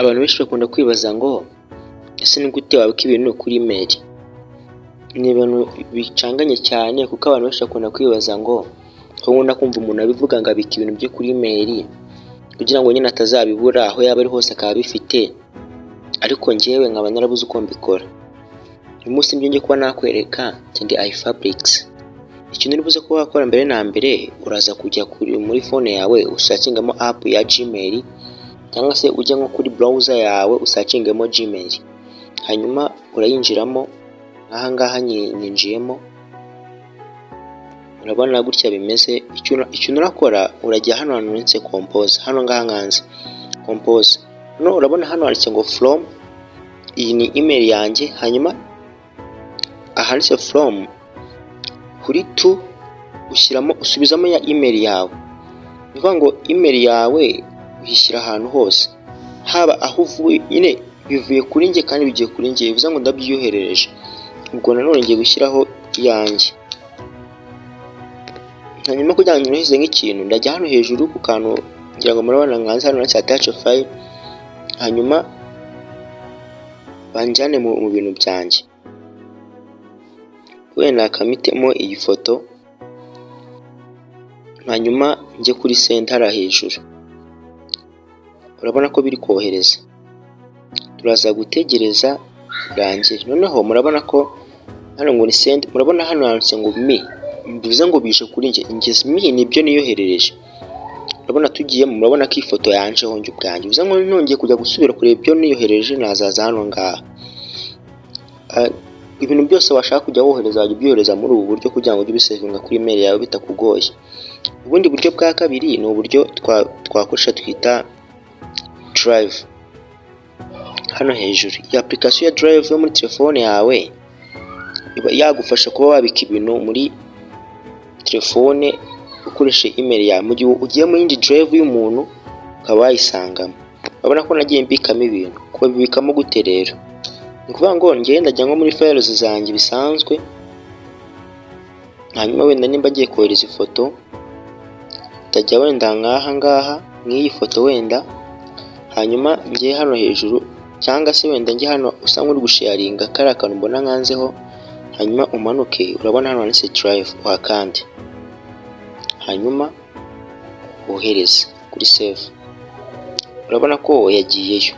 Abantu benshi bakunda kwibaza ngo ese ni gute wabika ibintu kuri email? Ni ibintu bicanganye cyane kuko abantu benshi bakunda kwibaza ngo nkunda kumva umuntu abivuga ngo abika ibintu bye kuri email kugira ngo nyine atazabibura aho yaba ari hose akaba bifite, ariko njyewe nkaba narabuze uko mbikora. Uyu munsi nibyo ngiye kuba nakwereka ndi iFabrics. Ikintu uri buze kuba wakora mbere na mbere, uraza kujya muri phone yawe usakingamo app ya Gmail, cyangwa se ujya nko kuri browser yawe usakingemo Gmail. Hanyuma urayinjiramo, aha ngaha nyinjiyemo. Urabona gutya bimeze. Ikintu urakora, urajya hano handitse compose, hano ngaha nkanze compose. No, urabona hano handitse ngo from, iyi ni email yanjye. Hanyuma ahanditse from kuri to usubizamo ya email yawe. Nivuga ngo email yawe uyishyira ahantu hose, haba aho uvuye nyine bivuye kuri njye kandi bigiye kuri njye, bivuze ngo ndabyiyoherereje. Ubwo nanone ngiye gushyiraho yanjye. Hanyuma kugira ngo nyohereze nk'ikintu, ndajya hano hejuru ku kantu ngira ngo murabona nkanze hano na attach file, hanyuma banjyane mu bintu byanjye. Wenda nakamitemo iyi foto, hanyuma njye kuri center hejuru. Urabona ko biri kohereza, turaza gutegereza birangire. Noneho murabona ko hano ngo ni send, murabona hano handitse ngo me, bivuze ngo bije kuri njye. Ingezi me nibyo niyoherereje. Urabona tugiye, murabona ko ifoto yanjeho njye ubwanjye, bivuze ngo nongeye kujya gusubira kureba ibyo niyoherereje, nazaza hano ngaha. Ibintu byose washaka kujya wohereza wajya ubyohereza muri ubu buryo kugira ngo ujye ubisevinga kuri email yawe bitakugoye. Ubundi buryo bwa kabiri ni uburyo twakoresha twita Drive. Hano hejuru iyi application ya Drive yo muri telefone yawe yagufasha kuba wabika ibintu muri telefone ukoresha email yawe. Mu gihe ugiye mu yindi Drive y'umuntu ukaba wayisangamo. Urabona ko nagiye mbikamo ibintu. Kuba bibikamo gute rero? Ni ukuvuga ngo ngenda njya nko muri files zanjye bisanzwe, hanyuma wenda nimba ngiye kohereza ifoto, ndajya wenda nkaha ngaha nk'iyi foto wenda, hanyuma ngiye hano hejuru, cyangwa se wenda njye hano usa nk'uri gusharinga kariya kantu mbona nkanzeho, hanyuma umanuke. Urabona hano handitse Drive, uhakande, hanyuma wohereze kuri save. Urabona ko yagiyeyo.